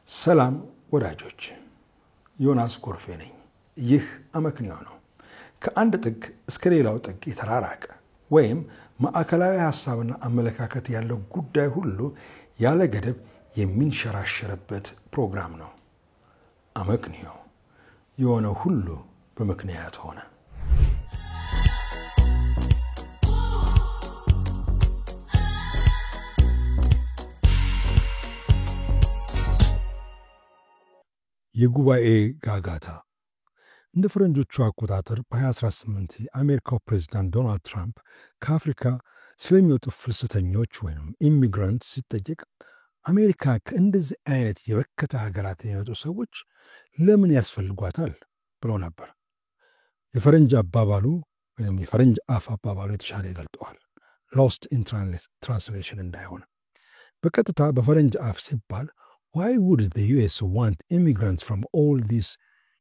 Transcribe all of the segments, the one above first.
ሰላም ወዳጆች፣ ዮናስ ጎርፌ ነኝ። ይህ አመክንዮ ነው። ከአንድ ጥግ እስከ ሌላው ጥግ የተራራቀ ወይም ማዕከላዊ ሐሳብና አመለካከት ያለው ጉዳይ ሁሉ ያለ ገደብ የሚንሸራሸርበት ፕሮግራም ነው። አመክንዮ የሆነው ሁሉ በምክንያት ሆነ። የጉባኤ ጋጋታ እንደ ፈረንጆቹ አቆጣጠር በ2018 የአሜሪካው ፕሬዝዳንት ዶናልድ ትራምፕ ከአፍሪካ ስለሚወጡ ፍልሰተኞች ወይም ኢሚግራንት ሲጠየቅ አሜሪካ ከእንደዚህ አይነት የበከተ ሀገራት የሚወጡ ሰዎች ለምን ያስፈልጓታል ብሎ ነበር። የፈረንጅ አባባሉ ወይም የፈረንጅ አፍ አባባሉ የተሻለ ይገልጠዋል። ሎስት ኢን ትራንስሌሽን እንዳይሆን በቀጥታ በፈረንጅ አፍ ሲባል Why would the U.S. want immigrants from all these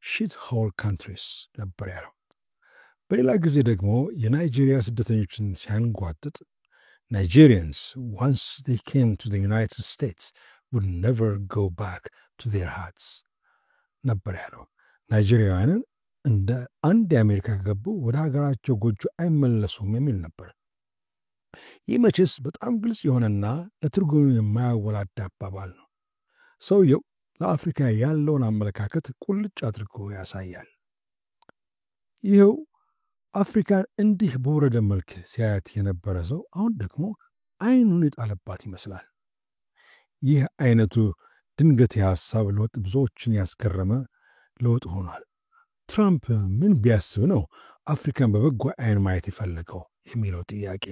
shithole countries? ነበር ያለው። በሌላ ጊዜ ደግሞ የናይጄሪያ ስደተኞችን ሲያንጓጥጥ Nigerians, once they came to the United States, would never go back to their huts ነበር ያለው። ናይጄሪያውያንን እንደ አንድ የአሜሪካ ከገቡ ወደ ሀገራቸው ጎጆ አይመለሱም የሚል ነበር። ይህ መቼስ በጣም ግልጽ የሆነና ለትርጉሙ የማያወላዳ አባባል ነው። ሰውየው ለአፍሪካ ያለውን አመለካከት ቁልጭ አድርጎ ያሳያል። ይኸው አፍሪካን እንዲህ በወረደ መልክ ሲያያት የነበረ ሰው አሁን ደግሞ አይኑን የጣለባት ይመስላል። ይህ አይነቱ ድንገት የሐሳብ ለውጥ ብዙዎችን ያስገረመ ለውጥ ሆኗል። ትራምፕ ምን ቢያስብ ነው አፍሪካን በበጎ አይን ማየት የፈለገው የሚለው ጥያቄ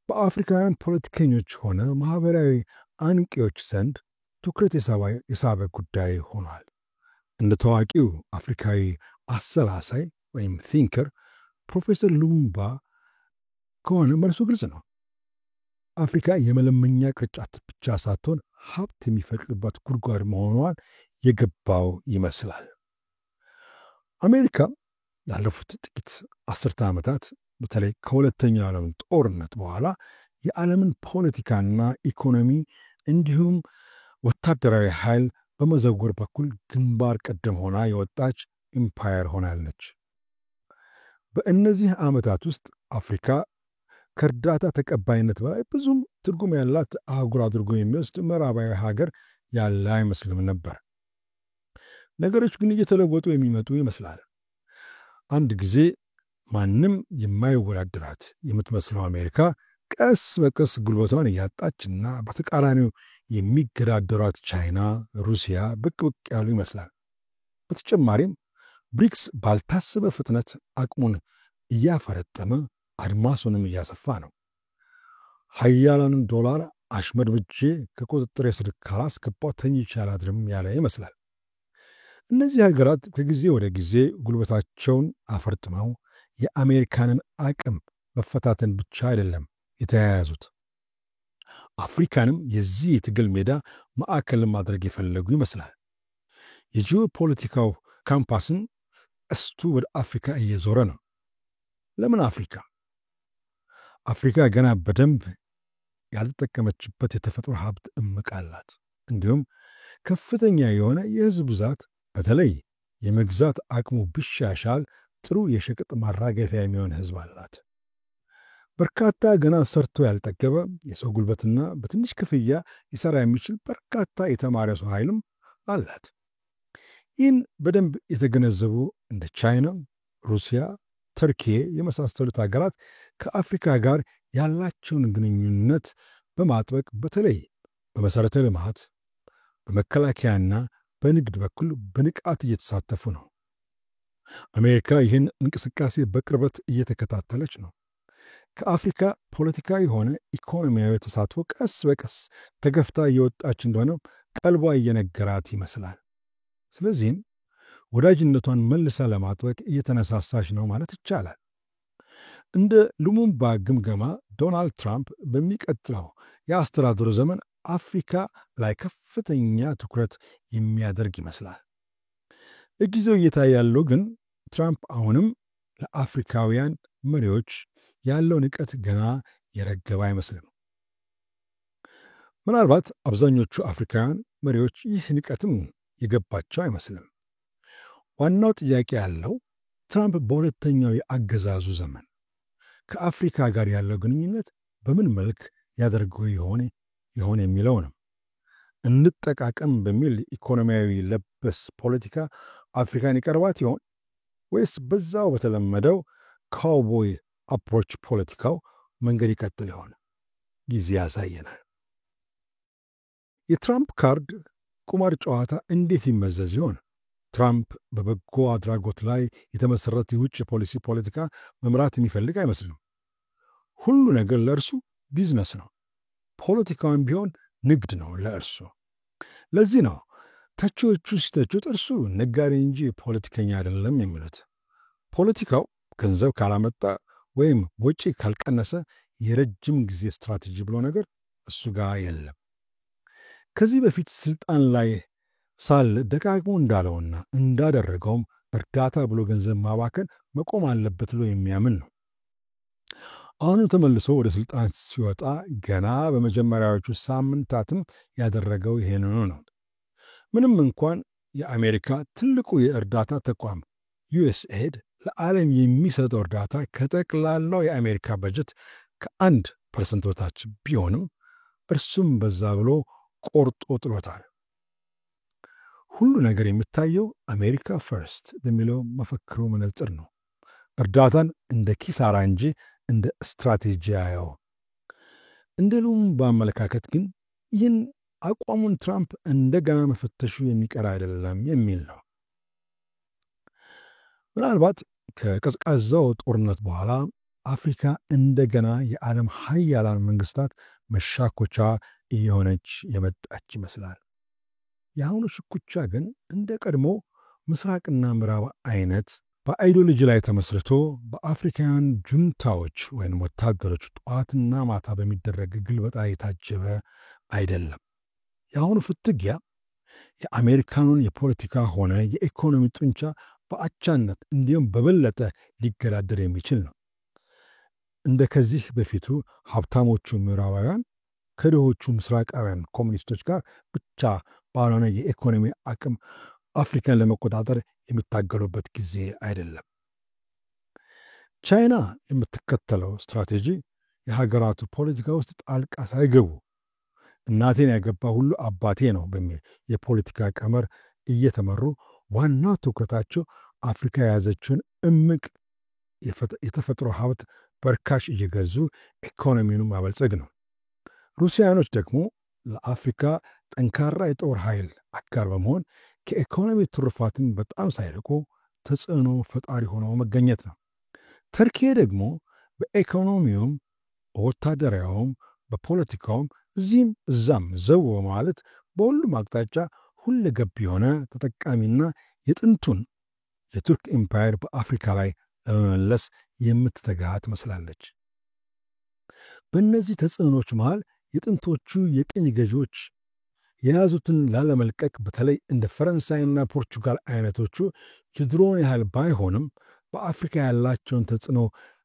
በአፍሪካውያን ፖለቲከኞች ሆነ ማኅበራዊ አንቂዎች ዘንድ ትኩረት የሳበ ጉዳይ ሆኗል። እንደ ታዋቂው አፍሪካዊ አሰላሳይ ወይም ቲንከር ፕሮፌሰር ሉሙምባ ከሆነ መልሱ ግልጽ ነው። አፍሪካ የመለመኛ ቅርጫት ብቻ ሳትሆን ሀብት የሚፈልቅባት ጉድጓድ መሆኗን የገባው ይመስላል። አሜሪካ ላለፉት ጥቂት አስርተ ዓመታት በተለይ ከሁለተኛው ዓለም ጦርነት በኋላ የዓለምን ፖለቲካና ኢኮኖሚ እንዲሁም ወታደራዊ ኃይል በመዘወር በኩል ግንባር ቀደም ሆና የወጣች ኢምፓየር ሆናለች። በእነዚህ ዓመታት ውስጥ አፍሪካ ከእርዳታ ተቀባይነት በላይ ብዙም ትርጉም ያላት አህጉር አድርጎ የሚወስድ ምዕራባዊ ሀገር ያለ አይመስልም ነበር። ነገሮች ግን እየተለወጡ የሚመጡ ይመስላል። አንድ ጊዜ ማንም የማይወዳደራት የምትመስለው አሜሪካ ቀስ በቀስ ጉልበቷን እያጣችና በተቃራኒው የሚገዳደሯት ቻይና፣ ሩሲያ ብቅ ያሉ ይመስላል። በተጨማሪም ብሪክስ ባልታሰበ ፍጥነት አቅሙን እያፈረጠመ አድማሱንም እያሰፋ ነው። ሀያላንን ዶላር አሽመድምጄ ከቁጥጥር ስር ካላስገባው ተኝቼ አላድርም ያለ ይመስላል። እነዚህ ሀገራት ከጊዜ ወደ ጊዜ ጉልበታቸውን አፈርጥመው የአሜሪካንን አቅም መፈታተን ብቻ አይደለም የተያያዙት፣ አፍሪካንም የዚህ የትግል ሜዳ ማዕከል ማድረግ የፈለጉ ይመስላል። የጂኦፖለቲካው ካምፓስን እስቱ ወደ አፍሪካ እየዞረ ነው። ለምን አፍሪካ? አፍሪካ ገና በደንብ ያልተጠቀመችበት የተፈጥሮ ሀብት እምቅ አላት። እንዲሁም ከፍተኛ የሆነ የሕዝብ ብዛት፣ በተለይ የመግዛት አቅሙ ቢሻሻል ጥሩ የሸቀጥ ማራገፊያ የሚሆን ሕዝብ አላት። በርካታ ገና ሰርቶ ያልጠገበ የሰው ጉልበትና በትንሽ ክፍያ ሊሰራ የሚችል በርካታ የተማረ ሰው ኃይልም አላት። ይህን በደንብ የተገነዘቡ እንደ ቻይና፣ ሩሲያ፣ ተርኪ የመሳሰሉት ሀገራት ከአፍሪካ ጋር ያላቸውን ግንኙነት በማጥበቅ በተለይ በመሠረተ ልማት፣ በመከላከያና በንግድ በኩል በንቃት እየተሳተፉ ነው። አሜሪካ ይህን እንቅስቃሴ በቅርበት እየተከታተለች ነው። ከአፍሪካ ፖለቲካዊ ሆነ ኢኮኖሚያዊ ተሳትፎ ቀስ በቀስ ተገፍታ እየወጣች እንደሆነ ቀልቧ እየነገራት ይመስላል። ስለዚህም ወዳጅነቷን መልሳ ለማጥበቅ እየተነሳሳች ነው ማለት ይቻላል። እንደ ሉሙምባ ግምገማ ዶናልድ ትራምፕ በሚቀጥለው የአስተዳደሩ ዘመን አፍሪካ ላይ ከፍተኛ ትኩረት የሚያደርግ ይመስላል። ጊዜው እየታየ ያለው ግን ትራምፕ አሁንም ለአፍሪካውያን መሪዎች ያለው ንቀት ገና የረገበ አይመስልም። ምናልባት አብዛኞቹ አፍሪካውያን መሪዎች ይህ ንቀትም የገባቸው አይመስልም። ዋናው ጥያቄ ያለው ትራምፕ በሁለተኛው የአገዛዙ ዘመን ከአፍሪካ ጋር ያለው ግንኙነት በምን መልክ ያደርገው ይሆን የሚለው ነው። እንጠቃቀም በሚል ኢኮኖሚያዊ ለበስ ፖለቲካ አፍሪካን ይቀርባት ይሆን ወይስ በዛው በተለመደው ካውቦይ አፕሮች ፖለቲካው መንገድ ይቀጥል ይሆን? ጊዜ ያሳየናል። የትራምፕ ካርድ ቁማር ጨዋታ እንዴት ይመዘዝ ይሆን? ትራምፕ በበጎ አድራጎት ላይ የተመሠረተ የውጭ ፖለቲካ መምራት የሚፈልግ አይመስልም። ሁሉ ነገር ለእርሱ ቢዝነስ ነው። ፖለቲካውን ቢሆን ንግድ ነው ለእርሱ። ለዚህ ነው ተቺዎቹ ሲተቹት እርሱ ነጋዴ እንጂ ፖለቲከኛ አይደለም የሚሉት። ፖለቲካው ገንዘብ ካላመጣ ወይም ወጪ ካልቀነሰ የረጅም ጊዜ ስትራቴጂ ብሎ ነገር እሱ ጋር የለም። ከዚህ በፊት ስልጣን ላይ ሳለ ደጋግሞ እንዳለውና እንዳደረገውም እርዳታ ብሎ ገንዘብ ማባከን መቆም አለበት ብሎ የሚያምን ነው። አሁንም ተመልሶ ወደ ስልጣን ሲወጣ ገና በመጀመሪያዎቹ ሳምንታትም ያደረገው ይሄንኑ ነው። ምንም እንኳን የአሜሪካ ትልቁ የእርዳታ ተቋም ዩኤስኤድ ለዓለም የሚሰጠው እርዳታ ከጠቅላላው የአሜሪካ በጀት ከ1% በታች ቢሆንም እርሱም በዛ ብሎ ቆርጦ ጥሎታል። ሁሉ ነገር የሚታየው አሜሪካ ፈርስት በሚለው መፈክሩ መነጽር ነው። እርዳታን እንደ ኪሳራ እንጂ እንደ ስትራቴጂ አየው። እንደ ሉሙምባ አመለካከት ግን ይህን አቋሙን ትራምፕ እንደገና መፈተሹ የሚቀር አይደለም የሚል ነው። ምናልባት ከቀዝቃዛው ጦርነት በኋላ አፍሪካ እንደገና የዓለም ሀያላን መንግስታት መሻኮቻ እየሆነች የመጣች ይመስላል። የአሁኑ ሽኩቻ ግን እንደ ቀድሞ ምስራቅና ምዕራብ አይነት በአይዲዮሎጂ ላይ ተመስርቶ በአፍሪካውያን ጁንታዎች ወይም ወታደሮች ጠዋትና ማታ በሚደረግ ግልበጣ የታጀበ አይደለም። የአሁኑ ፍትጊያ የአሜሪካኑን የፖለቲካ ሆነ የኢኮኖሚ ጡንቻ በአቻነት እንዲሁም በበለጠ ሊገዳደር የሚችል ነው። እንደ ከዚህ በፊቱ ሀብታሞቹ ምዕራባውያን ከድሆቹ ምስራቃውያን ኮሚኒስቶች ጋር ብቻ ባልሆነ የኢኮኖሚ አቅም አፍሪካን ለመቆጣጠር የሚታገሉበት ጊዜ አይደለም። ቻይና የምትከተለው ስትራቴጂ የሀገራቱ ፖለቲካ ውስጥ ጣልቃ ሳይገቡ እናቴን ያገባ ሁሉ አባቴ ነው በሚል የፖለቲካ ቀመር እየተመሩ ዋናው ትኩረታቸው አፍሪካ የያዘችውን እምቅ የተፈጥሮ ሀብት በርካሽ እየገዙ ኢኮኖሚውን ማበልጸግ ነው። ሩሲያኖች ደግሞ ለአፍሪካ ጠንካራ የጦር ኃይል አጋር በመሆን ከኢኮኖሚ ትሩፋትን በጣም ሳይርቁ ተጽዕኖ ፈጣሪ ሆነው መገኘት ነው። ተርኪ ደግሞ በኢኮኖሚውም በወታደራዊውም በፖለቲካውም እዚህም እዛም ዘው በማለት በሁሉም አቅጣጫ ሁለገብ የሆነ ተጠቃሚና የጥንቱን የቱርክ ኤምፓየር በአፍሪካ ላይ ለመመለስ የምትተጋ ትመስላለች። በእነዚህ ተጽዕኖች መሃል የጥንቶቹ የቅኝ ገዢዎች የያዙትን ላለመልቀቅ በተለይ እንደ ፈረንሳይና ፖርቹጋል አይነቶቹ የድሮውን ያህል ባይሆንም በአፍሪካ ያላቸውን ተጽዕኖ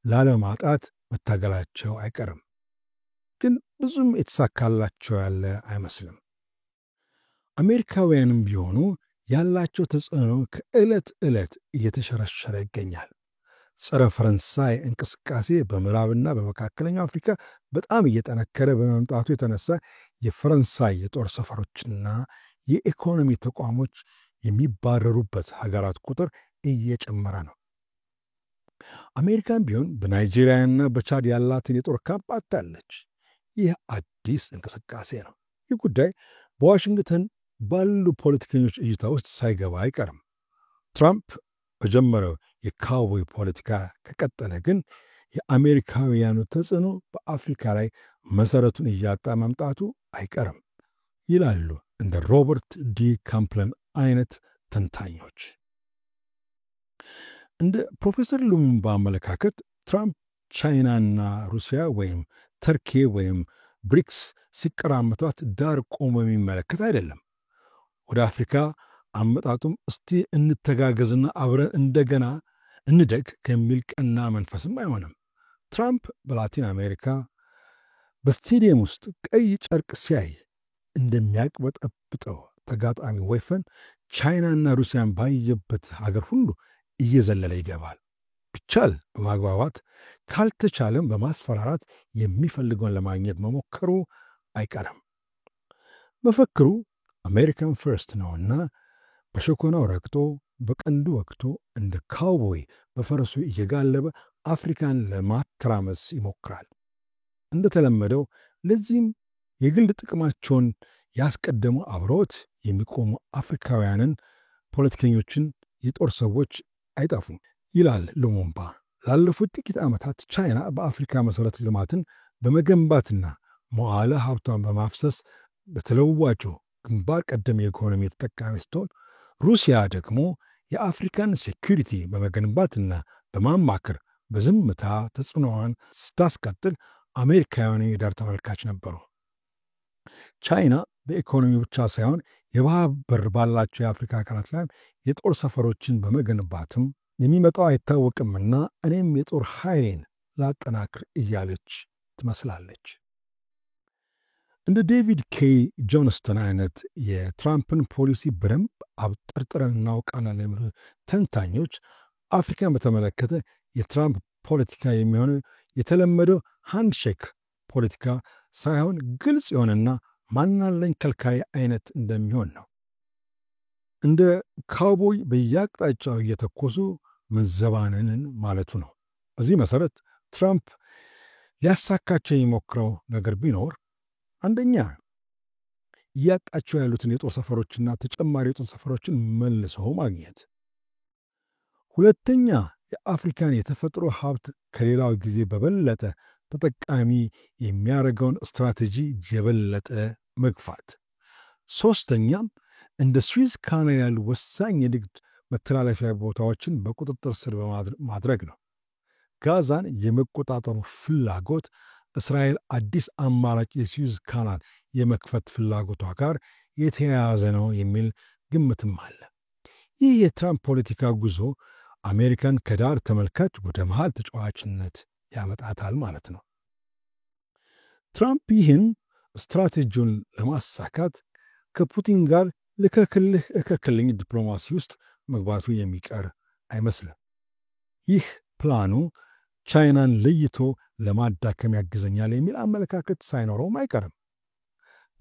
ላለማጣት መታገላቸው አይቀርም። ግን ብዙም የተሳካላቸው ያለ አይመስልም። አሜሪካውያንም ቢሆኑ ያላቸው ተጽዕኖ ከዕለት ዕለት እየተሸረሸረ ይገኛል። ጸረ ፈረንሳይ እንቅስቃሴ በምዕራብና በመካከለኛው አፍሪካ በጣም እየጠነከረ በመምጣቱ የተነሳ የፈረንሳይ የጦር ሰፈሮችና የኢኮኖሚ ተቋሞች የሚባረሩበት ሀገራት ቁጥር እየጨመረ ነው። አሜሪካን ቢሆን በናይጄሪያና በቻድ ያላትን የጦር ካምፕ አጥታለች። ይህ አዲስ እንቅስቃሴ ነው። ይህ ጉዳይ በዋሽንግተን ባሉ ፖለቲከኞች እይታ ውስጥ ሳይገባ አይቀርም። ትራምፕ በጀመረው የካውቦይ ፖለቲካ ከቀጠለ ግን የአሜሪካውያኑ ተጽዕኖ በአፍሪካ ላይ መሠረቱን እያጣ መምጣቱ አይቀርም ይላሉ እንደ ሮበርት ዲ ካምፕለን አይነት ተንታኞች። እንደ ፕሮፌሰር ሉሙምባ አመለካከት ትራምፕ ቻይናና ሩሲያ ወይም ተርኪ ወይም ብሪክስ ሲቀራመቷት ዳር ቆሞ የሚመለከት አይደለም። ወደ አፍሪካ አመጣጡም እስቲ እንተጋገዝና አብረን እንደገና እንደግ ከሚል ቀና መንፈስም አይሆንም። ትራምፕ በላቲን አሜሪካ በስቴዲየም ውስጥ ቀይ ጨርቅ ሲያይ እንደሚያቅበጠብጠው ተጋጣሚ ወይፈን ቻይናና ሩሲያን ባየበት ሀገር ሁሉ እየዘለለ ይገባል። ቢቻል በማግባባት ካልተቻለም በማስፈራራት የሚፈልገውን ለማግኘት መሞከሩ አይቀርም። መፈክሩ አሜሪካን ፈርስት ነውና በሸኮናው ረግጦ በቀንዱ ወቅቶ እንደ ካውቦይ በፈረሱ እየጋለበ አፍሪካን ለማተራመስ ይሞክራል። እንደተለመደው ለዚህም የግል ጥቅማቸውን ያስቀደሙ አብረውት የሚቆሙ አፍሪካውያንን፣ ፖለቲከኞችን፣ የጦር ሰዎች አይጠፉም ይላል ሉሙምባ። ላለፉት ጥቂት ዓመታት ቻይና በአፍሪካ መሠረተ ልማትን በመገንባትና መዋዕለ ሀብቷን በማፍሰስ በተለዋጩ ግንባር ቀደም የኢኮኖሚ ተጠቃሚ ስትሆን፣ ሩሲያ ደግሞ የአፍሪካን ሴኩሪቲ በመገንባትና በማማከር በዝምታ ተጽዕኖዋን ስታስቀጥል አሜሪካውያን የዳር ተመልካች ነበሩ። ቻይና በኢኮኖሚ ብቻ ሳይሆን የባህር በር ባላቸው የአፍሪካ ሀገራት ላይ የጦር ሰፈሮችን በመገንባትም የሚመጣው አይታወቅምና እኔም የጦር ኃይሌን ላጠናክር እያለች ትመስላለች። እንደ ዴቪድ ኬይ ጆንስተን አይነት የትራምፕን ፖሊሲ በደንብ አብጠርጥረን እናውቃለን የሚሉ ተንታኞች አፍሪካን በተመለከተ የትራምፕ ፖለቲካ የሚሆነው የተለመደው ሃንድሼክ ፖለቲካ ሳይሆን ግልጽ የሆነና ማናለኝ ከልካይ አይነት እንደሚሆን ነው። እንደ ካውቦይ በየአቅጣጫው እየተኮሱ መዘባነንን ማለቱ ነው። በዚህ መሠረት ትራምፕ ሊያሳካቸው የሚሞክረው ነገር ቢኖር አንደኛ እያጣቸው ያሉትን የጦር ሰፈሮችና ተጨማሪ የጦር ሰፈሮችን መልሰው ማግኘት፣ ሁለተኛ የአፍሪካን የተፈጥሮ ሀብት ከሌላው ጊዜ በበለጠ ተጠቃሚ የሚያደርገውን ስትራቴጂ የበለጠ መግፋት፣ ሦስተኛም እንደ ስዊዝ ካናል ያሉ ወሳኝ የንግድ መተላለፊያ ቦታዎችን በቁጥጥር ስር ማድረግ ነው። ጋዛን የመቆጣጠሩ ፍላጎት እስራኤል አዲስ አማራጭ የስዊዝ ካናል የመክፈት ፍላጎቷ ጋር የተያያዘ ነው የሚል ግምትም አለ። ይህ የትራምፕ ፖለቲካ ጉዞ አሜሪካን ከዳር ተመልካች ወደ መሃል ተጫዋችነት ያመጣታል ማለት ነው። ትራምፕ ይህን ስትራቴጂውን ለማሳካት ከፑቲን ጋር ልከክልህ እከክልኝ ዲፕሎማሲ ውስጥ መግባቱ የሚቀር አይመስልም። ይህ ፕላኑ ቻይናን ለይቶ ለማዳከም ያግዘኛል የሚል አመለካከት ሳይኖረውም አይቀርም።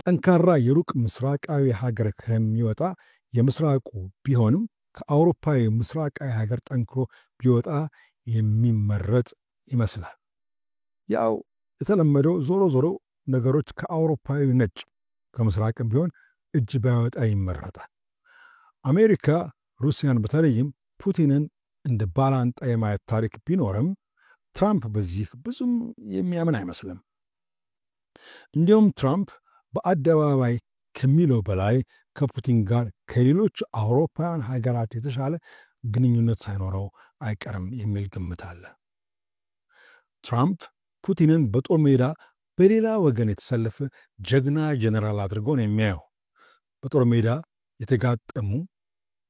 ጠንካራ የሩቅ ምስራቃዊ ሀገር ከሚወጣ የምስራቁ ቢሆንም ከአውሮፓዊ ምስራቃዊ ሀገር ጠንክሮ ቢወጣ የሚመረጥ ይመስላል። ያው የተለመደው ዞሮ ዞሮ ነገሮች ከአውሮፓዊ ነጭ ከምስራቅም ቢሆን እጅ ባይወጣ ይመረጣል። አሜሪካ ሩሲያን በተለይም ፑቲንን እንደ ባላንጣ የማየት ታሪክ ቢኖርም ትራምፕ በዚህ ብዙም የሚያምን አይመስልም። እንዲሁም ትራምፕ በአደባባይ ከሚለው በላይ ከፑቲን ጋር ከሌሎች አውሮፓውያን ሀገራት የተሻለ ግንኙነት ሳይኖረው አይቀርም የሚል ግምት አለ። ትራምፕ ፑቲንን በጦር ሜዳ በሌላ ወገን የተሰለፈ ጀግና ጀነራል አድርጎ ነው የሚያየው። በጦር ሜዳ የተጋጠሙ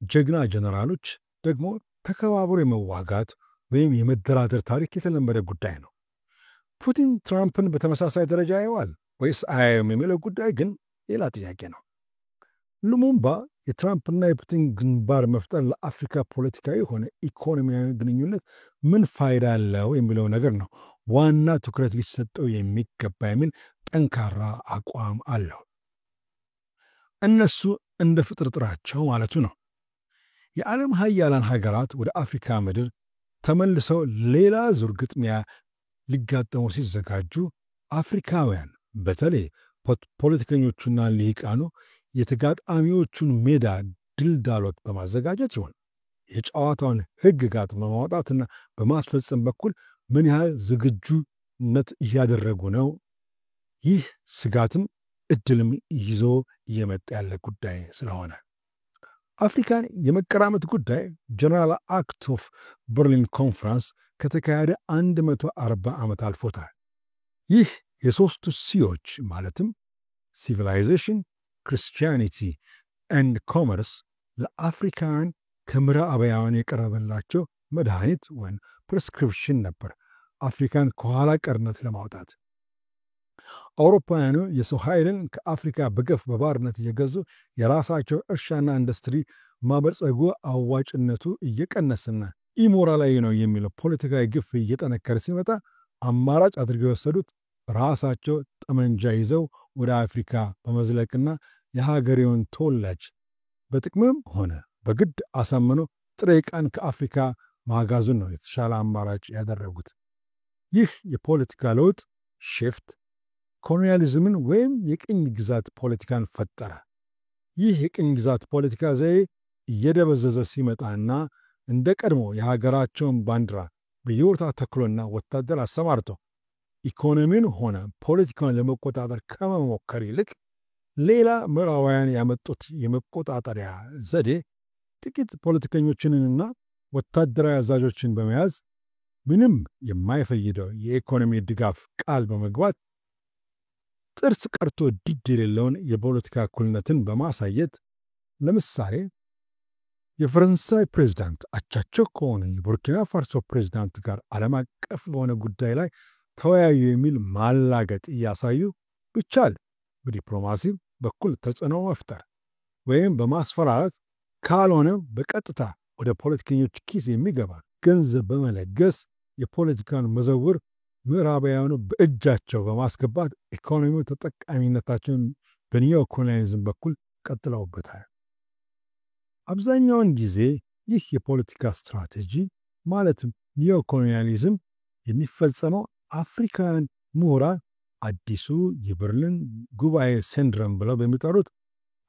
ጀግና ጀነራሎች ደግሞ ተከባብሮ የመዋጋት ወይም የመደራደር ታሪክ የተለመደ ጉዳይ ነው። ፑቲን ትራምፕን በተመሳሳይ ደረጃ ያየዋል ወይስ አያየውም የሚለው ጉዳይ ግን ሌላ ጥያቄ ነው። ሉሙምባ የትራምፕና የፑቲን ግንባር መፍጠር ለአፍሪካ ፖለቲካዊ ሆነ ኢኮኖሚያዊ ግንኙነት ምን ፋይዳ አለው የሚለው ነገር ነው ዋና ትኩረት ሊሰጠው የሚገባ የሚል ጠንካራ አቋም አለው። እነሱ እንደ ፍጥርጥራቸው ማለቱ ነው። የዓለም ሀያላን ሀገራት ወደ አፍሪካ ምድር ተመልሰው ሌላ ዙር ግጥሚያ ሊጋጠሙ ሲዘጋጁ አፍሪካውያን በተለይ ፖለቲከኞቹና ሊቃኑ የተጋጣሚዎቹን ሜዳ ድልዳሎት በማዘጋጀት ይሆን የጨዋታውን ሕግጋት በማውጣትና በማስፈጸም በኩል ምን ያህል ዝግጁነት እያደረጉ ነው? ይህ ስጋትም እድልም ይዞ እየመጣ ያለ ጉዳይ ስለሆነ አፍሪካን የመቀራመት ጉዳይ ጀነራል አክት ኦፍ በርሊን ኮንፈረንስ ከተካሄደ 140 ዓመት አልፎታል። ይህ የሦስቱ ሲዎች ማለትም ሲቪላይዜሽን፣ ክርስቲያኒቲ ኤንድ ኮመርስ ለአፍሪካውያን ከምዕራባውያን የቀረበላቸው መድኃኒት ወይም ፕሬስክሪፕሽን ነበር አፍሪካን ከኋላ ቀርነት ለማውጣት። አውሮፓውያኑ የሰው ኃይልን ከአፍሪካ በገፍ በባርነት እየገዙ የራሳቸው እርሻና ኢንዱስትሪ ማበልጸጉ አዋጭነቱ እየቀነሰና ኢሞራላዊ ነው የሚለው ፖለቲካዊ ግፍ እየጠነከረ ሲመጣ አማራጭ አድርገው የወሰዱት ራሳቸው ጠመንጃ ይዘው ወደ አፍሪካ በመዝለቅና የሀገሬውን ተወላጅ በጥቅምም ሆነ በግድ አሳምኖ ጥሬ ዕቃን ከአፍሪካ ማጋዙን ነው የተሻለ አማራጭ ያደረጉት። ይህ የፖለቲካ ለውጥ ሽፍት ኮሎኒያሊዝምን ወይም የቅኝ ግዛት ፖለቲካን ፈጠረ። ይህ የቅኝ ግዛት ፖለቲካ ዘዬ እየደበዘዘ ሲመጣና እንደ ቀድሞ የሀገራቸውን ባንዲራ በየቦታ ተክሎና ወታደር አሰማርቶ ኢኮኖሚውን ሆነ ፖለቲካውን ለመቆጣጠር ከመሞከር ይልቅ ሌላ ምዕራባውያን ያመጡት የመቆጣጠሪያ ዘዴ ጥቂት ፖለቲከኞችንና ወታደራዊ አዛዦችን በመያዝ ምንም የማይፈይደው የኢኮኖሚ ድጋፍ ቃል በመግባት ጥርስ ቀርቶ ድድ የሌለውን የፖለቲካ እኩልነትን በማሳየት ለምሳሌ የፈረንሳይ ፕሬዝዳንት አቻቸው ከሆነ የቡርኪና ፋሶ ፕሬዝዳንት ጋር ዓለም አቀፍ በሆነ ጉዳይ ላይ ተወያዩ የሚል ማላገጥ እያሳዩ ብቻል በዲፕሎማሲ በኩል ተጽዕኖ መፍጠር ወይም በማስፈራራት ካልሆነም በቀጥታ ወደ ፖለቲከኞች ኪስ የሚገባ ገንዘብ በመለገስ የፖለቲካን መዘውር ምዕራባውያኑ በእጃቸው በማስገባት ኢኮኖሚው ተጠቃሚነታቸውን በኒዮ ኮሎኒያሊዝም በኩል ቀጥለውበታል። አብዛኛውን ጊዜ ይህ የፖለቲካ ስትራቴጂ ማለትም ኒዮ ኮሎኒያሊዝም የሚፈጸመው አፍሪካውያን ምሁራን አዲሱ የበርሊን ጉባኤ ሲንድረም ብለው በሚጠሩት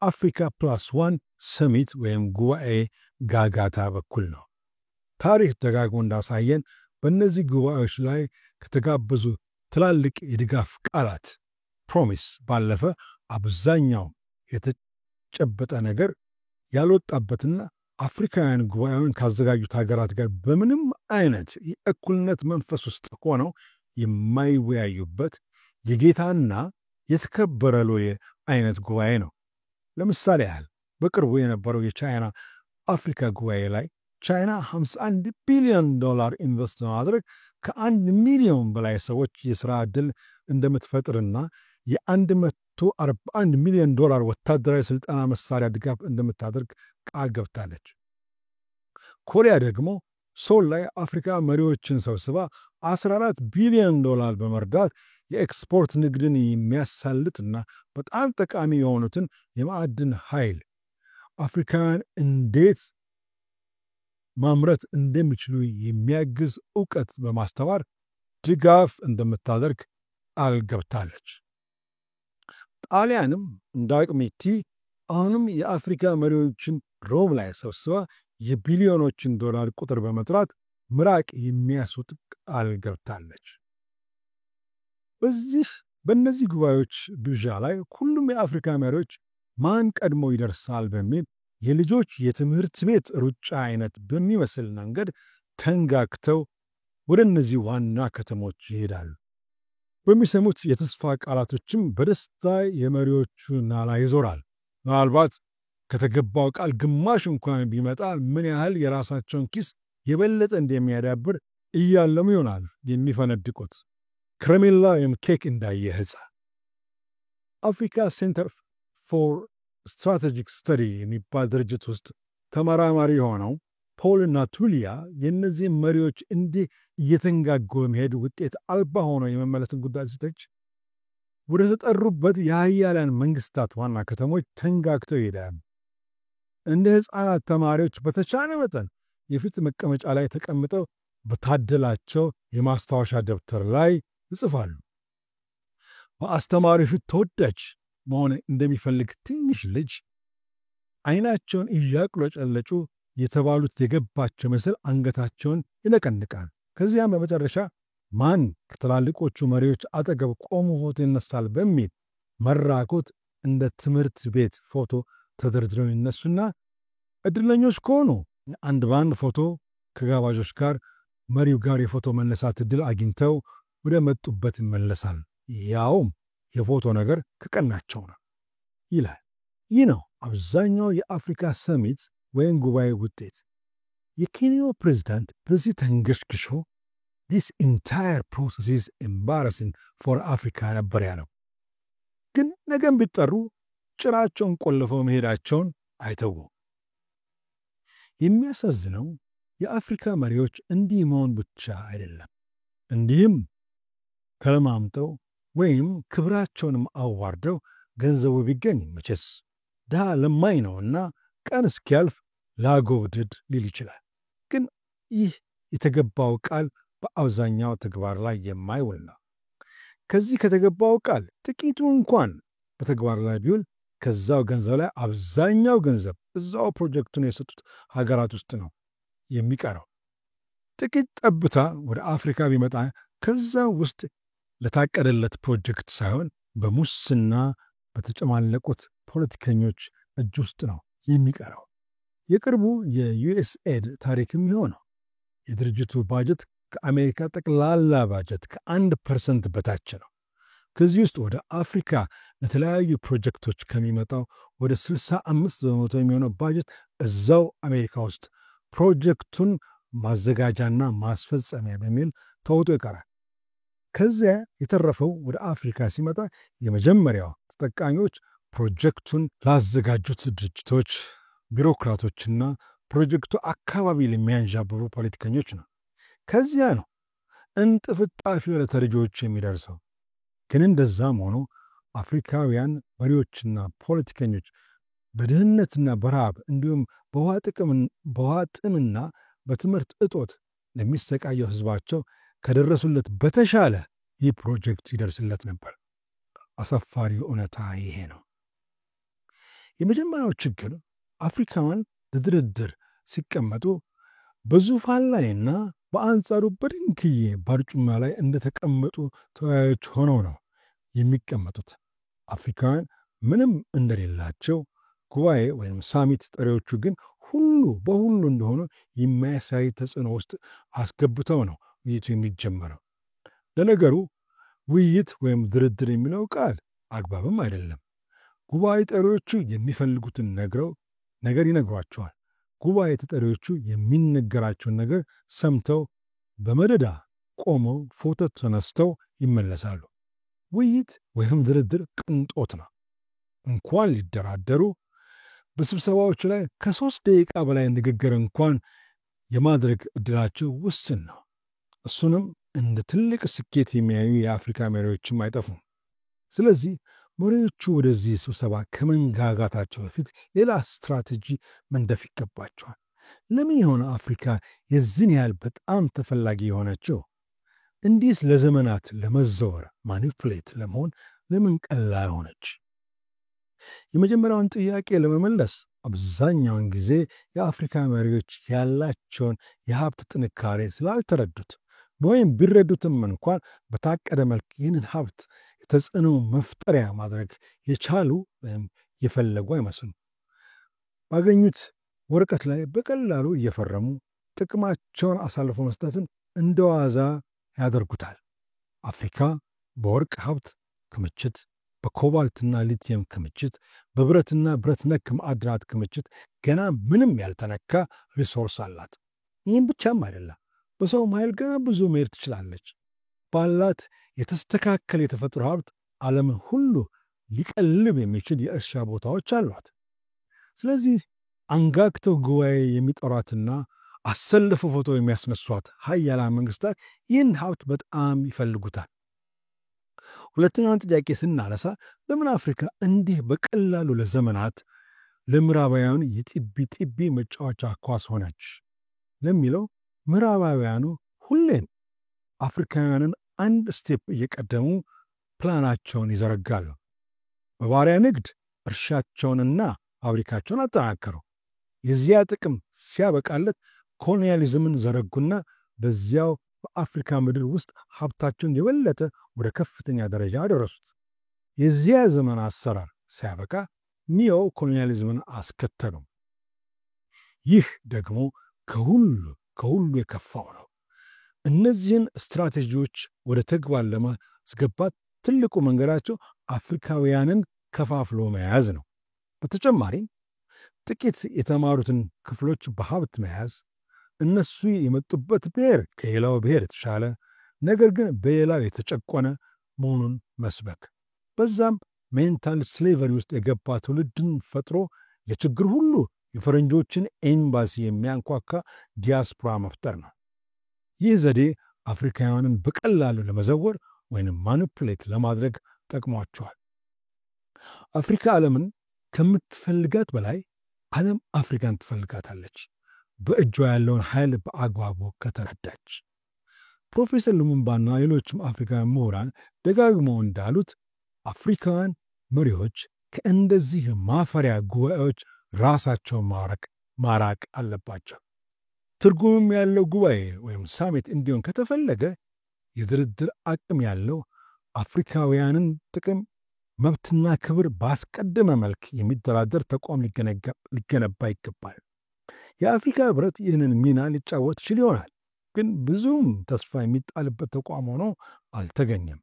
አፍሪካ ፕላስ ዋን ሰሚት ወይም ጉባኤ ጋጋታ በኩል ነው። ታሪክ ደጋግሞ እንዳሳየን በእነዚህ ጉባኤዎች ላይ ከተጋበዙ ትላልቅ የድጋፍ ቃላት ፕሮሚስ ባለፈ አብዛኛው የተጨበጠ ነገር ያልወጣበትና አፍሪካውያን ጉባኤውን ካዘጋጁት ሀገራት ጋር በምንም አይነት የእኩልነት መንፈስ ውስጥ ሆነው የማይወያዩበት የጌታና የተከበረ ሎሌ አይነት ጉባኤ ነው። ለምሳሌ ያህል በቅርቡ የነበረው የቻይና አፍሪካ ጉባኤ ላይ ቻይና $51 ቢሊዮን ኢንቨስት በማድረግ ከ1 ሚሊዮን በላይ ሰዎች የሥራ ዕድል እንደምትፈጥርና $141 ሚሊዮን ወታደራዊ ሥልጠና መሳሪያ ድጋፍ እንደምታደርግ ቃል ገብታለች። ኮሪያ ደግሞ ሶል ላይ አፍሪካ መሪዎችን ሰብስባ $14 ቢሊዮን በመርዳት የኤክስፖርት ንግድን የሚያሳልጥና በጣም ጠቃሚ የሆኑትን የማዕድን ኃይል አፍሪካውያን እንዴት ማምረት እንደሚችሉ የሚያግዝ ዕውቀት በማስተማር ድጋፍ እንደምታደርግ ቃል ገብታለች። ጣሊያንም እንደ አቅሚቲ አሁንም የአፍሪካ መሪዎችን ሮም ላይ ሰብስባ የቢሊዮኖችን ዶላር ቁጥር በመጥራት ምራቅ የሚያስወጥ ቃል ገብታለች። በእነዚህ ጉባኤዎች ግብዣ ላይ ሁሉም የአፍሪካ መሪዎች ማን ቀድሞ ይደርሳል በሚል የልጆች የትምህርት ቤት ሩጫ አይነት በሚመስል መንገድ ተንጋግተው ወደ እነዚህ ዋና ከተሞች ይሄዳሉ። በሚሰሙት የተስፋ ቃላቶችም በደስታ የመሪዎቹ ናላ ይዞራል። ምናልባት ከተገባው ቃል ግማሽ እንኳን ቢመጣ ምን ያህል የራሳቸውን ኪስ የበለጠ እንደሚያዳብር እያለሙ ይሆናል የሚፈነድቁት። ከረሜላ ወይም ኬክ እንዳየ ሕፃን። አፍሪካ ሴንተር ፎር ስትራቴጂክ ስተዲ የሚባል ድርጅት ውስጥ ተመራማሪ የሆነው ፖልና ቱሊያ የእነዚህ መሪዎች እንዲህ እየተንጋጉ መሄድ ውጤት አልባ ሆነው የመመለስን ጉዳይ ሲተች ወደ ተጠሩበት የሀያላን መንግስታት ዋና ከተሞች ተንጋግተው ይሄዳሉ። እንደ ሕፃናት ተማሪዎች በተቻለ መጠን የፊት መቀመጫ ላይ ተቀምጠው በታደላቸው የማስታወሻ ደብተር ላይ ይጽፋሉ። በአስተማሪው ፊት ተወዳጅ መሆን እንደሚፈልግ ትንሽ ልጅ አይናቸውን እያቅለጨለጩ የተባሉት የገባቸው ምስል አንገታቸውን ይነቀንቃል። ከዚያም በመጨረሻ ማን ከትላልቆቹ መሪዎች አጠገብ ቆሞ ፎቶ ይነሳል በሚል መራኮት እንደ ትምህርት ቤት ፎቶ ተደርድረው ይነሱና እድለኞች ከሆኑ አንድ ባንድ ፎቶ ከጋባዦች ጋር መሪው ጋር የፎቶ መነሳት ዕድል አግኝተው ወደ መጡበት ይመለሳል። ያውም የፎቶ ነገር ከቀናቸው ነው ይላል። ይህ ነው አብዛኛው የአፍሪካ ሰሚት ወይም ጉባኤ ውጤት። የኬንያው ፕሬዝዳንት በዚህ ተንገሽግሾ this entire process is embarrassing for Africa ነበር ያለው። ግን ነገም ቢጠሩ ጭራቸውን ቆልፈው መሄዳቸውን አይተውም። የሚያሳዝነው የአፍሪካ መሪዎች እንዲህ መሆን ብቻ አይደለም። እንዲህም ተለማምጠው ወይም ክብራቸውንም አዋርደው ገንዘቡ ቢገኝ መቼስ ድሃ ለማኝ ነውና ቀን እስኪያልፍ ላጎብድድ ሊል ይችላል። ግን ይህ የተገባው ቃል በአብዛኛው ተግባር ላይ የማይውል ነው። ከዚህ ከተገባው ቃል ጥቂቱ እንኳን በተግባር ላይ ቢውል ከዛው ገንዘብ ላይ አብዛኛው ገንዘብ እዛው ፕሮጀክቱን የሰጡት ሀገራት ውስጥ ነው የሚቀረው። ጥቂት ጠብታ ወደ አፍሪካ ቢመጣ ከዛው ውስጥ ለታቀደለት ፕሮጀክት ሳይሆን በሙስና በተጨማለቁት ፖለቲከኞች እጅ ውስጥ ነው የሚቀረው። የቅርቡ የዩኤስኤድ ታሪክም ይሆነው የድርጅቱ ባጀት ከአሜሪካ ጠቅላላ ባጀት ከ1% በታች ነው። ከዚህ ውስጥ ወደ አፍሪካ ለተለያዩ ፕሮጀክቶች ከሚመጣው ወደ 65% የሚሆነው ባጀት እዛው አሜሪካ ውስጥ ፕሮጀክቱን ማዘጋጃና ማስፈጸሚያ በሚል ተውጦ ይቀራል። ከዚያ የተረፈው ወደ አፍሪካ ሲመጣ የመጀመሪያው ተጠቃሚዎች ፕሮጀክቱን ላዘጋጁት ድርጅቶች፣ ቢሮክራቶችና ፕሮጀክቱ አካባቢ ለሚያንዣብቡ ፖለቲከኞች ነው። ከዚያ ነው እንጥፍጣፊ ለተረጂዎች የሚደርሰው። ግን እንደዛም ሆኖ አፍሪካውያን መሪዎችና ፖለቲከኞች በድህነትና በረሃብ እንዲሁም በውሃ ጥምና በትምህርት እጦት ለሚሰቃየው ሕዝባቸው ከደረሱለት በተሻለ ይህ ፕሮጀክት ይደርስለት ነበር። አሳፋሪው እውነታ ይሄ ነው። የመጀመሪያው ችግር አፍሪካውያን ለድርድር ሲቀመጡ በዙፋን ላይና በአንጻሩ በድንክዬ ባርጩማ ላይ እንደተቀመጡ ተወያዮች ሆነው ነው የሚቀመጡት። አፍሪካውያን ምንም እንደሌላቸው ጉባኤ ወይም ሳሚት ጠሪዎቹ ግን ሁሉ በሁሉ እንደሆኑ የሚያሳይ ተጽዕኖ ውስጥ አስገብተው ነው ውይይቱ የሚጀመረው። ለነገሩ ውይይት ወይም ድርድር የሚለው ቃል አግባብም አይደለም። ጉባኤ ጠሪዎቹ የሚፈልጉትን ነገር ይነግሯቸዋል። ጉባኤ ተጠሪዎቹ የሚነገራቸውን ነገር ሰምተው በመደዳ ቆመው ፎቶ ተነስተው ይመለሳሉ። ውይይት ወይም ድርድር ቅንጦት ነው። እንኳን ሊደራደሩ በስብሰባዎች ላይ ከ3 ደቂቃ በላይ ንግግር እንኳን የማድረግ ዕድላቸው ውስን ነው። እሱንም እንደ ትልቅ ስኬት የሚያዩ የአፍሪካ መሪዎችም አይጠፉም። ስለዚህ መሪዎቹ ወደዚህ ስብሰባ ከመንጋጋታቸው በፊት ሌላ ስትራቴጂ መንደፍ ይገባቸዋል። ለምን የሆነ አፍሪካ የዚህን ያህል በጣም ተፈላጊ የሆነችው? እንዲህስ ለዘመናት ለመዘወር ማኒፕሌት ለመሆን ለምን ቀላል ሆነች? የመጀመሪያውን ጥያቄ ለመመለስ አብዛኛውን ጊዜ የአፍሪካ መሪዎች ያላቸውን የሀብት ጥንካሬ ስላልተረዱት ወይም ቢረዱትም እንኳን በታቀደ መልክ ይህንን ሀብት የተጽዕኖ መፍጠሪያ ማድረግ የቻሉ ወይም የፈለጉ አይመስሉም። ባገኙት ወረቀት ላይ በቀላሉ እየፈረሙ ጥቅማቸውን አሳልፎ መስጠትን እንደዋዛ ያደርጉታል። አፍሪካ በወርቅ ሀብት ክምችት፣ በኮባልትና ሊቲየም ክምችት፣ በብረትና ብረት ነክ ማዕድናት ክምችት ገና ምንም ያልተነካ ሪሶርስ አላት። ይህም ብቻም አይደለም፣ በሰውም ኃይል ገና ብዙ መሄድ ትችላለች። ባላት የተስተካከለ የተፈጥሮ ሀብት ዓለምን ሁሉ ሊቀልብ የሚችል የእርሻ ቦታዎች አሏት። ስለዚህ አንጋግተው ጉባኤ የሚጠሯትና አሰልፈው ፎቶ የሚያስነሷት ሀያላን መንግስታት ይህን ሀብት በጣም ይፈልጉታል። ሁለተኛውን ጥያቄ ስናነሳ ለምን አፍሪካ እንዲህ በቀላሉ ለዘመናት ለምዕራባውያኑ የጢቢ መጫወቻ ኳስ ሆነች ለሚለው ምዕራባውያኑ ሁሌም አፍሪካውያንን አንድ ስቴፕ እየቀደሙ ፕላናቸውን ይዘረጋሉ። በባሪያ ንግድ እርሻቸውንና ፋብሪካቸውን አጠናከሩ። የዚያ ጥቅም ሲያበቃለት ኮሎኒያሊዝምን ዘረጉና በዚያው በአፍሪካ ምድር ውስጥ ሀብታቸውን የበለጠ ወደ ከፍተኛ ደረጃ አደረሱት። የዚያ ዘመን አሰራር ሲያበቃ ኒዮ ኮሎኒያሊዝምን አስከተሉ። ይህ ደግሞ ከሁሉ የከፋው ነው። እነዚህን ስትራቴጂዎች ወደ ተግባር ለማስገባት ትልቁ መንገዳቸው አፍሪካውያንን ከፋፍሎ መያዝ ነው። በተጨማሪም ጥቂት የተማሩትን ክፍሎች በሀብት መያዝ፣ እነሱ የመጡበት ብሔር ከሌላው ብሔር የተሻለ ነገር ግን በሌላው የተጨቆነ መሆኑን መስበክ፣ በዛም ሜንታል ስሌቨሪ ውስጥ የገባ ትውልድን ፈጥሮ ለችግር ሁሉ የፈረንጆችን ኤምባሲ የሚያንኳካ ዲያስፖራ መፍጠር ነው። ይህ ዘዴ አፍሪካውያንን በቀላሉ ለመዘወር ወይንም ማኒፕሌት ለማድረግ ጠቅሟቸዋል። አፍሪካ ዓለምን ከምትፈልጋት በላይ ዓለም አፍሪካን ትፈልጋታለች፣ በእጇ ያለውን ኃይል በአግባቡ ከተረዳች። ፕሮፌሰር ሉሙምባና ሌሎችም አፍሪካውያን ምሁራን ደጋግመው እንዳሉት አፍሪካውያን መሪዎች ከእንደዚህ ማፈሪያ ጉባኤዎች ራሳቸውን ማራቅ አለባቸው። ትርጉምም ያለው ጉባኤ ወይም ሳሚት እንዲሆን ከተፈለገ የድርድር አቅም ያለው አፍሪካውያንን ጥቅም፣ መብትና ክብር ባስቀደመ መልክ የሚደራደር ተቋም ሊገነባ ይገባል። የአፍሪካ ህብረት ይህንን ሚና ሊጫወት ይችል ይሆናል፣ ግን ብዙም ተስፋ የሚጣልበት ተቋም ሆኖ አልተገኘም።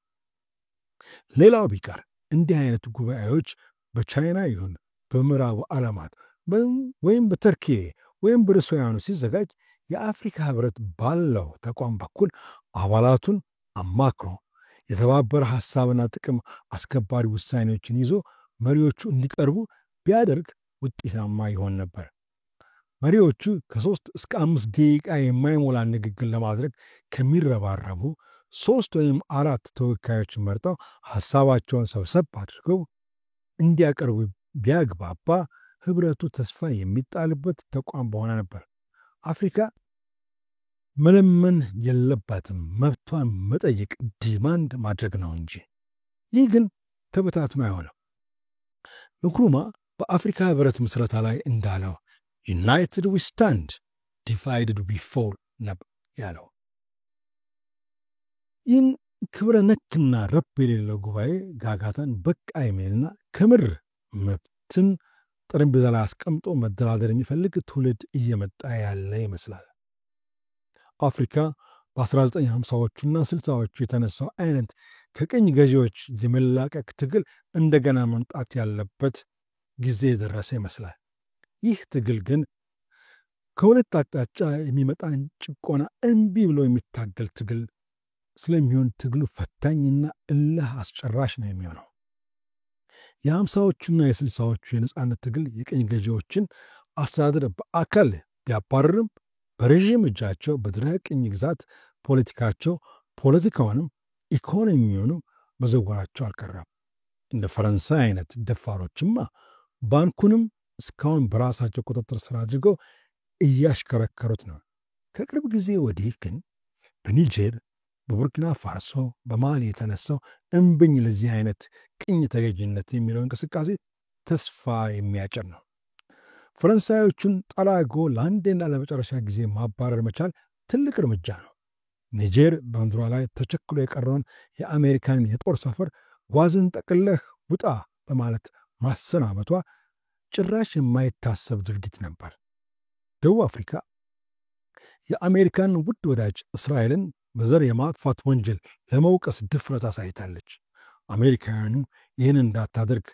ሌላው ቢቀር እንዲህ አይነቱ ጉባኤዎች በቻይና ይሁን በምዕራቡ ዓለማት ወይም በተርኪ ወይም በሩሲያኑ ሲዘጋጅ የአፍሪካ ህብረት ባለው ተቋም በኩል አባላቱን አማክሮ የተባበረ ሐሳብና ጥቅም አስከባሪ ውሳኔዎችን ይዞ መሪዎቹ እንዲቀርቡ ቢያደርግ ውጤታማ ይሆን ነበር። መሪዎቹ ከ3 እስከ 5 ደቂቃ የማይሞላ ንግግር ለማድረግ ከሚረባረቡ 3 ወይም 4 ተወካዮች መርጠው ሐሳባቸውን ሰብሰብ አድርገው እንዲያቀርቡ ቢያግባባ ህብረቱ ተስፋ የሚጣልበት ተቋም በሆነ ነበር። አፍሪካ መለመን የለባትም፣ መብቷን መጠየቅ ዲማንድ ማድረግ ነው እንጂ። ይህ ግን ተበታትኖ አይሆንም። ንክሩማ በአፍሪካ ህብረት ምስረታ ላይ እንዳለው ዩናይትድ ዊ ስታንድ ዲቫይድድ ዊ ፎል ነበር ያለው። ይህን ክብረ ነክና ረብ የሌለው ጉባኤ ጋጋታን በቃ የሚልና ከምር መብትን ጠረጴዛ ላይ አስቀምጦ መደራደር የሚፈልግ ትውልድ እየመጣ ያለ ይመስላል። አፍሪካ በ1950ዎቹና 60ዎቹ የተነሳው አይነት ከቅኝ ገዢዎች የመላቀቅ ትግል እንደገና መምጣት ያለበት ጊዜ የደረሰ ይመስላል። ይህ ትግል ግን ከሁለት አቅጣጫ የሚመጣን ጭቆና እምቢ ብሎ የሚታገል ትግል ስለሚሆን ትግሉ ፈታኝና እልህ አስጨራሽ ነው የሚሆነው። የ50ዎቹና የ60ዎቹ የነጻነት ትግል የቅኝ ገዢዎችን አስተዳደር በአካል ቢያባርርም በረዥም እጃቸው በድረ ቅኝ ግዛት ፖለቲካውንም ኢኮኖሚውንም መዘወራቸው አልቀረም። እንደ ፈረንሳይ አይነት ደፋሮችማ ባንኩንም እስካሁን በራሳቸው ቁጥጥር ስር አድርገው እያሽከረከሩት ነው። ከቅርብ ጊዜ ወዲህ ግን በኒጀር፣ በቡርኪና ፋሶ፣ በማሊ የተነሳው እምብኝ ለዚህ አይነት ቅኝ ተገዥነት የሚለው እንቅስቃሴ ተስፋ የሚያጭር ነው። ፈረንሳዮቹን ጠራጎ ለአንዴና ለመጨረሻ ጊዜ ማባረር መቻል ትልቅ እርምጃ ነው። ኒጀር በምድሯ ላይ ተቸክሎ የቀረውን የአሜሪካንን የጦር ሰፈር ጓዝን ጠቅለህ ውጣ በማለት ማሰናበቷ ጭራሽ የማይታሰብ ድርጊት ነበር። ደቡብ አፍሪካ የአሜሪካን ውድ ወዳጅ እስራኤልን በዘር የማጥፋት ወንጀል ለመውቀስ ድፍረት አሳይታለች። አሜሪካውያኑ ይህን እንዳታደርግ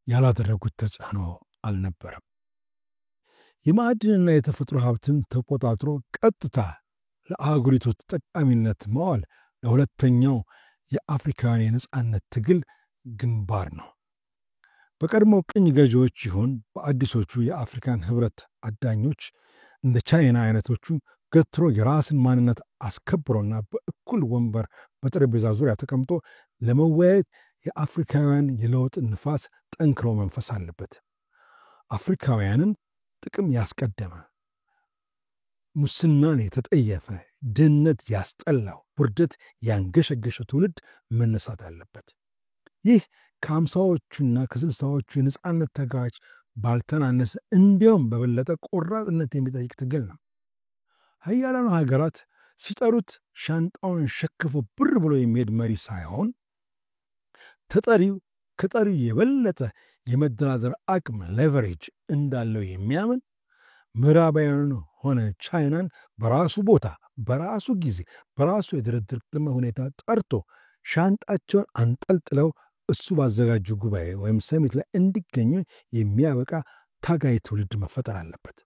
ያላደረጉት ተጽዕኖ አልነበረም። የማዕድንና የተፈጥሮ ሀብትን ተቆጣጥሮ ቀጥታ ለአህጉሪቱ ተጠቃሚነት መዋል ለሁለተኛው የአፍሪካውያን የነጻነት ትግል ግንባር ነው። በቀድሞ ቅኝ ገዢዎች ይሁን በአዲሶቹ የአፍሪካን ህብረት አዳኞች እንደ ቻይና አይነቶቹ ገትሮ የራስን ማንነት አስከብሮና በእኩል ወንበር በጠረጴዛ ዙሪያ ተቀምጦ ለመወያየት የአፍሪካውያን የለውጥ ንፋስ ጠንክሮ መንፈስ አለበት። አፍሪካውያንን ጥቅም ያስቀደመ፣ ሙስናን የተጠየፈ፣ ድህነት ያስጠላው፣ ውርደት ያንገሸገሸ ትውልድ መነሳት አለበት። ይህ ከ50ዎቹና ከ60ዎቹ የነጻነት ተጋዎች ባልተናነሰ እንዲያውም በበለጠ ቆራጥነት የሚጠይቅ ትግል ነው። ሀያላኑ ሀገራት ሲጠሩት ሻንጣውን ሸክፎ ብር ብሎ የሚሄድ መሪ ሳይሆን ተጠሪው ከጠሪው የበለጠ የመደራደር አቅም ሌቨሬጅ እንዳለው የሚያምን ምዕራባውያን ሆነ ቻይናን በራሱ ቦታ፣ በራሱ ጊዜ፣ በራሱ የድርድር ቅድመ ሁኔታ ጠርቶ ሻንጣቸውን አንጠልጥለው እሱ ባዘጋጁ ጉባኤ ወይም ሰሚት ላይ እንዲገኙ የሚያበቃ ታጋይ ትውልድ መፈጠር አለበት።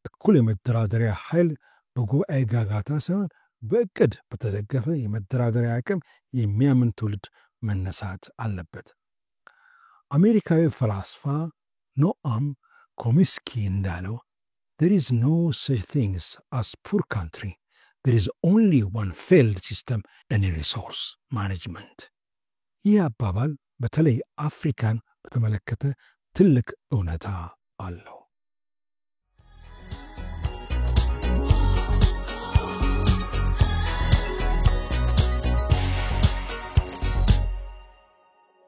እኩል የመደራደሪያ ኃይል በጉባኤ ጋጋታ ሳይሆን በእቅድ በተደገፈ የመደራደሪያ አቅም የሚያምን ትውልድ መነሳት አለበት። አሜሪካዊ ፈላስፋ ኖአም ኮሚስኪ እንዳለው there is no such things as poor country. There is only one failed system in resource management. ይህ አባባል በተለይ አፍሪካን በተመለከተ ትልቅ እውነታ አለው።